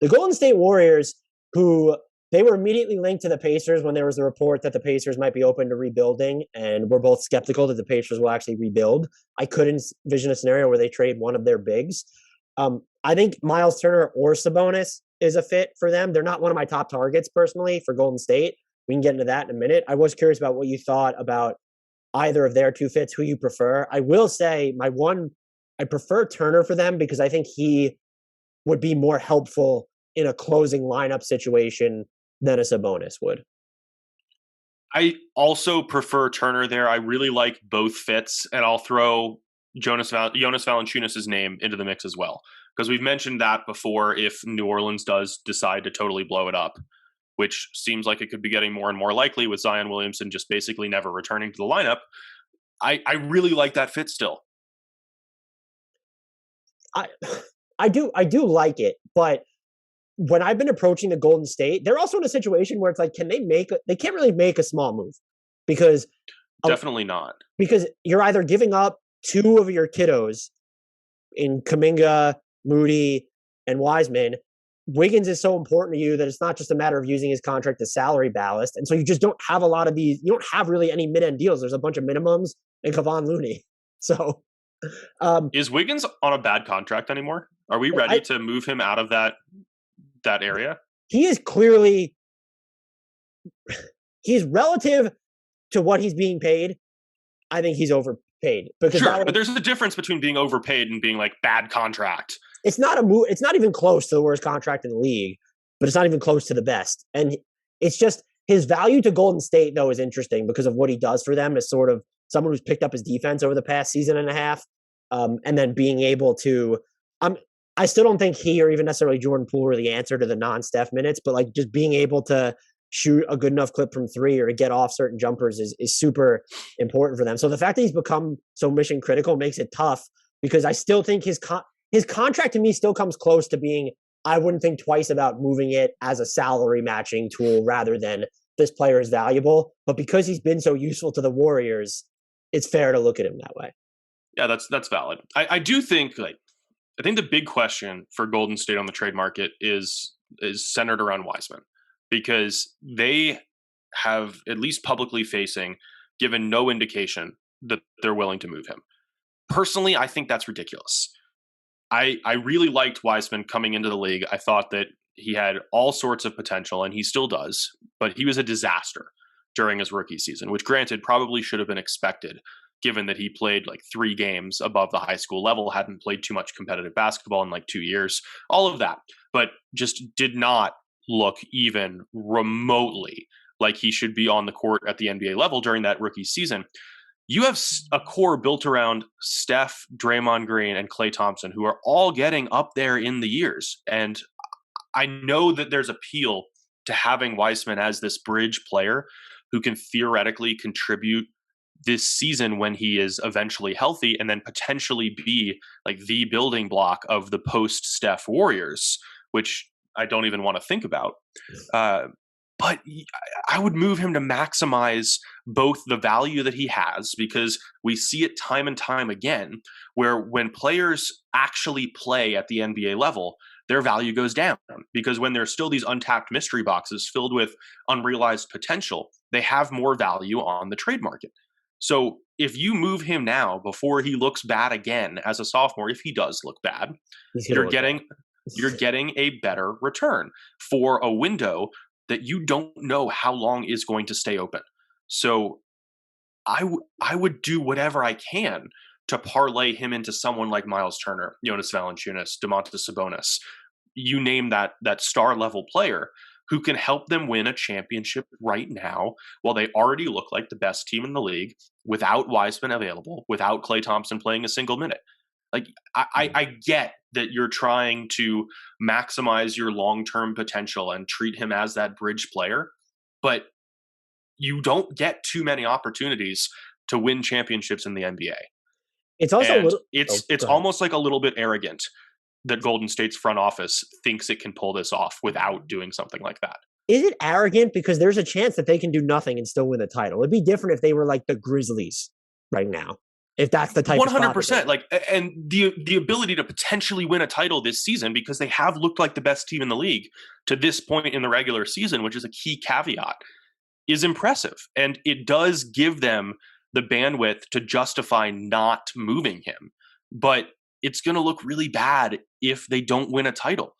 The Golden State Warriors, who they were immediately linked to the Pacers when there was a report that the Pacers might be open to rebuilding, and we're both skeptical that the Pacers will actually rebuild. I couldn't envision a scenario where they trade one of their bigs. I think Myles Turner or Sabonis is a fit for them. They're not one of my top targets personally for Golden State. We can get into that in a minute. I was curious about what you thought about either of their two fits, who you prefer. I will say I prefer Turner for them because I think he would be more helpful in a closing lineup situation than a Sabonis would. I also prefer Turner there. I really like both fits, and I'll throw Jonas Valanciunas' name into the mix as well, because we've mentioned that before. If New Orleans does decide to totally blow it up, which seems like it could be getting more and more likely with Zion Williamson just basically never returning to the lineup, I really like that fit still. I do like it, but when I've been approaching the Golden State, they're also in a situation where it's like, they can't really make a small move because definitely not, because you're either giving up two of your kiddos in Kuminga, Moody, and Wiseman. Wiggins is so important to you that it's not just a matter of using his contract as salary ballast. And so you just don't have a lot of these. You don't have really any mid-end deals. There's a bunch of minimums and Kevon Looney. So is Wiggins on a bad contract anymore? Are we ready to move him out of that area? He is clearly, he's relative to what he's being paid. I think he's overpaid. Because sure, but there's a difference between being overpaid and being like bad contract. It's not it's not even close to the worst contract in the league, but it's not even close to the best. And it's just his value to Golden State, though, is interesting because of what he does for them as sort of someone who's picked up his defense over the past season and a half. And then being able to, I still don't think he or even necessarily Jordan Poole are the answer to the non-Steph minutes, but like just being able to shoot a good enough clip from three or to get off certain jumpers is super important for them. So the fact that he's become so mission critical makes it tough because I still think his contract to me still comes close to being, I wouldn't think twice about moving it as a salary matching tool rather than this player is valuable. But because he's been so useful to the Warriors, it's fair to look at him that way. Yeah, that's valid. I do think I think the big question for Golden State on the trade market is centered around Wiseman, because they have, at least publicly facing, given no indication that they're willing to move him. Personally, I think that's ridiculous. I really liked Wiseman coming into the league. I thought that he had all sorts of potential, and he still does, but he was a disaster during his rookie season, which granted probably should have been expected, given that he played like 3 games above the high school level, hadn't played too much competitive basketball in like 2 years, all of that, but just did not look even remotely like he should be on the court at the NBA level during that rookie season. You have a core built around Steph, Draymond Green, and Klay Thompson, who are all getting up there in the years. And I know that there's appeal to having Wiseman as this bridge player who can theoretically contribute this season when he is eventually healthy, and then potentially be like the building block of the post-Steph Warriors, which I don't even want to think about. But I would move him to maximize both the value that he has, because we see it time and time again, where when players actually play at the NBA level, their value goes down, because when there's still these untapped mystery boxes filled with unrealized potential, they have more value on the trade market. So if you move him now before he looks bad again as a sophomore, if he does look bad, you're getting a better return for a window that you don't know how long is going to stay open. So I would do whatever I can to parlay him into someone like Myles Turner, Jonas Valanciunas, Domantas Sabonis, you name that star level player who can help them win a championship right now while they already look like the best team in the league without Wiseman available, without Klay Thompson playing a single minute. Like, I get that you're trying to maximize your long-term potential and treat him as that bridge player, but you don't get too many opportunities to win championships in the NBA. It's also it's almost like a little bit arrogant that Golden State's front office thinks it can pull this off without doing something like that. Is it arrogant? Because there's a chance that they can do nothing and still win the title. It'd be different if they were like the Grizzlies right now. if that's the type of spot. 100%. Like, and the ability to potentially win a title this season, because they have looked like the best team in the league to this point in the regular season, which is a key caveat, is impressive. And it does give them the bandwidth to justify not moving him. But it's going to look really bad if they don't win a title.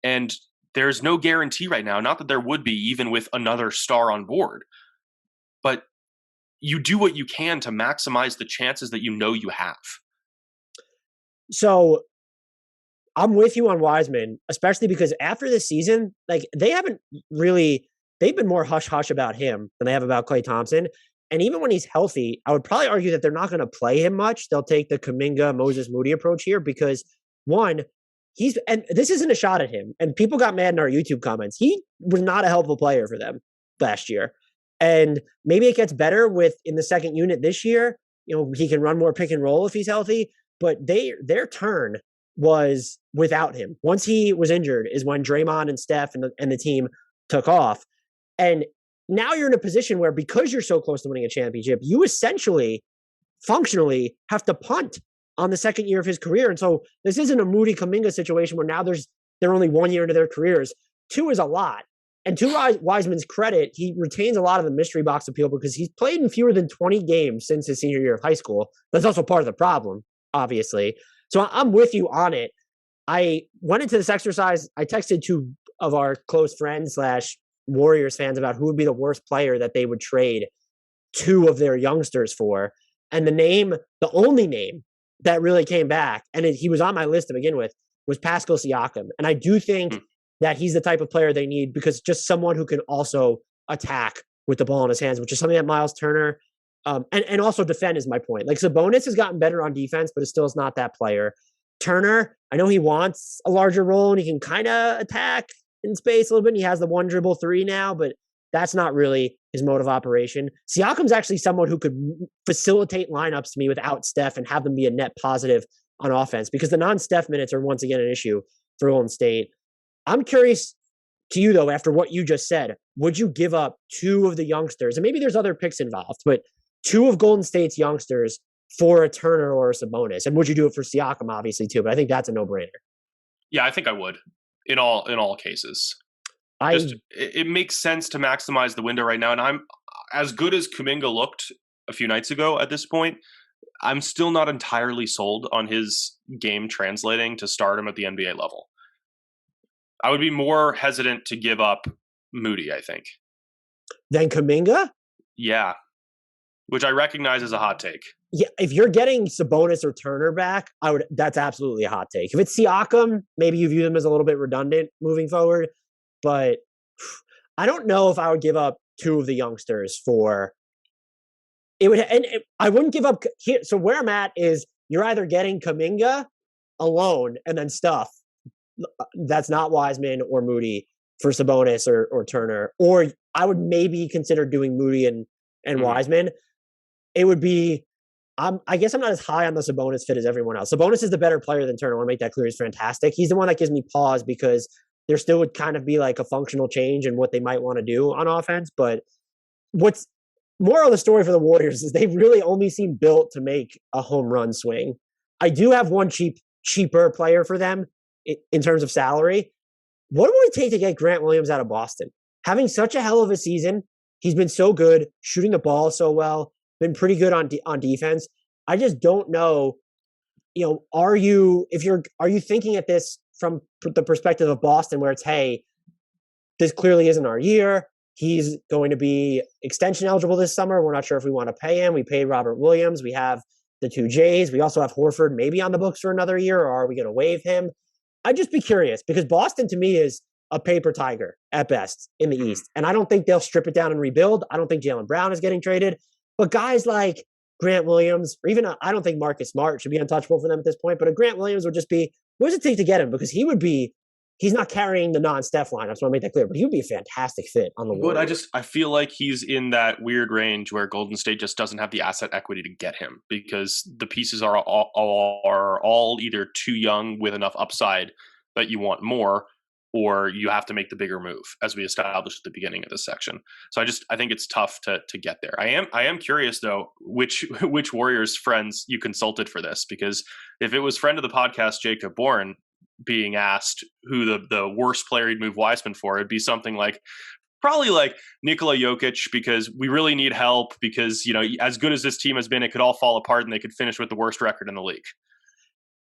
And there's no guarantee right now, not that there would be even with another star on board, but you do what you can to maximize the chances that you know you have. So I'm with you on Wiseman, especially because after this season, like they've been more hush-hush about him than they have about Klay Thompson. And even when he's healthy, I would probably argue that they're not going to play him much. They'll take the Kuminga, Moses Moody approach here because one, and this isn't a shot at him. And people got mad in our YouTube comments. He was not a helpful player for them last year. And maybe it gets better in the second unit this year. He can run more pick and roll if he's healthy, but their turn was without him. Once he was injured is when Draymond and Steph and the team took off. And now you're in a position where, because you're so close to winning a championship, you essentially, functionally, have to punt on the second year of his career. And so this isn't a Moody Kuminga situation where now they're only 1 year into their careers. 2 is a lot. And to Wiseman's credit, he retains a lot of the mystery box appeal because he's played in fewer than 20 games since his senior year of high school. That's also part of the problem, obviously. So I'm with you on it. I went into this exercise. I texted 2 of our close friends / Warriors fans about who would be the worst player that they would trade 2 of their youngsters for. And the only name that really came back, and he was on my list to begin with, was Pascal Siakam. And I do think that he's the type of player they need, because just someone who can also attack with the ball in his hands, which is something that Myles Turner and also defend is my point. Like, Sabonis has gotten better on defense, but it still is not that player. Turner, I know he wants a larger role and he can kind of attack in space a little bit. And he has the 1 dribble 3 now, but that's not really his mode of operation. Siakam's actually someone who could facilitate lineups to me without Steph and have them be a net positive on offense, because the non-Steph minutes are once again an issue for Golden State. I'm curious to you, though, after what you just said, would you give up 2 of the youngsters, and maybe there's other picks involved, but 2 of Golden State's youngsters for a Turner or a Sabonis? And would you do it for Siakam, obviously, too? But I think that's a no-brainer. Yeah, I think I would in all cases. It makes sense to maximize the window right now. And I'm as good as Kuminga looked a few nights ago at this point, I'm still not entirely sold on his game translating to stardom at the NBA level. I would be more hesitant to give up Moody, I think. Than Kuminga? Yeah. Which I recognize as a hot take. Yeah, if you're getting Sabonis or Turner back, that's absolutely a hot take. If it's Siakam, maybe you view them as a little bit redundant moving forward. But I don't know if I would give up 2 of the youngsters for it. I wouldn't give up here. So where I'm at is you're either getting Kuminga alone and then stuff that's not Wiseman or Moody for Sabonis or Turner, or I would maybe consider doing Moody and Wiseman. It would be, I guess I'm not as high on the Sabonis fit as everyone else. Sabonis is the better player than Turner. I want to make that clear. He's fantastic. He's the one that gives me pause because there still would kind of be like a functional change in what they might want to do on offense. But what's more of the story for the Warriors is they really only seem built to make a home run swing. I do have one cheaper player for them in terms of salary. What would it take to get Grant Williams out of Boston? Having such a hell of a season, he's been so good, shooting the ball so well, been pretty good on defense. I just don't know. Are you thinking at this from the perspective of Boston, where it's, hey, this clearly isn't our year. He's going to be extension eligible this summer. We're not sure if we want to pay him. We paid Robert Williams. We have the 2 J's. We also have Horford maybe on the books for another year, or are we going to waive him? I'd just be curious, because Boston to me is a paper tiger at best in the East. And I don't think they'll strip it down and rebuild. I don't think Jaylen Brown is getting traded. But guys like Grant Williams, or even I don't think Marcus Smart should be untouchable for them at this point, but a Grant Williams would just be, what does it take to get him? Because he's not carrying the non-Steph line. I just want to make that clear, but he would be a fantastic fit on the Warriors. I feel like he's in that weird range where Golden State just doesn't have the asset equity to get him, because the pieces are all either too young with enough upside that you want more, or you have to make the bigger move, as we established at the beginning of this section. So I think it's tough to get there. I am curious though, which Warriors friends you consulted for this, because if it was friend of the podcast Jacob Bourne being asked who the worst player he'd move Wiseman for, it'd be something like probably like Nikola Jokic, because we really need help, because as good as this team has been, it could all fall apart and they could finish with the worst record in the league.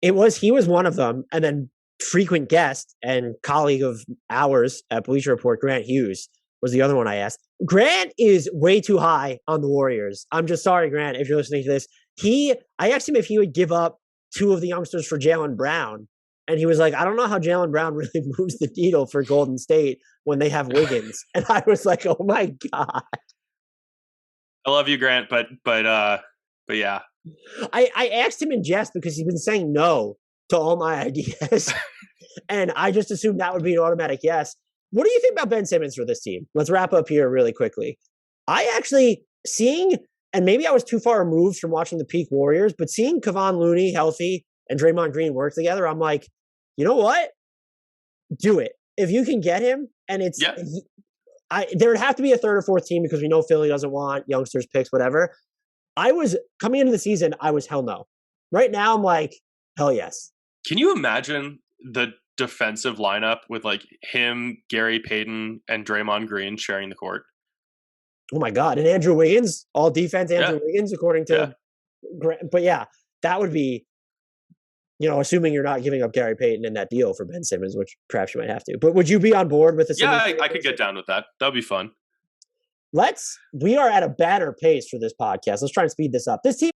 He was one of them, and then frequent guest and colleague of ours at Bleacher Report, Grant Hughes, was the other one I asked. Grant is way too high on the Warriors. I'm just sorry, Grant, if you're listening to this. I asked him if he would give up 2 of the youngsters for Jaylen Brown, and he was like, I don't know how Jaylen Brown really moves the needle for Golden State when they have Wiggins. And I was like, oh my God. I love you, Grant, but yeah. I asked him in jest because he's been saying no to all my ideas. And I just assumed that would be an automatic yes. What do you think about Ben Simmons for this team? Let's wrap up here really quickly. I actually and maybe I was too far removed from watching the peak Warriors, but seeing Kevon Looney healthy and Draymond Green work together, I'm like, you know what? Do it. If you can get him, and there would have to be a third or fourth team because we know Philly doesn't want youngsters picks, whatever. I was coming into the season, I was hell no. Right now, I'm like, hell yes. Can you imagine the defensive lineup with like him, Gary Payton, and Draymond Green sharing the court? Oh my God. And Andrew Wiggins, all defense, Andrew Wiggins, according to but yeah, that would be, assuming you're not giving up Gary Payton in that deal for Ben Simmons, which perhaps you might have to. But would you be on board with the Simmons? Yeah, I could get down with that. That'd be fun. We are at a banner pace for this podcast. Let's try and speed this up. This team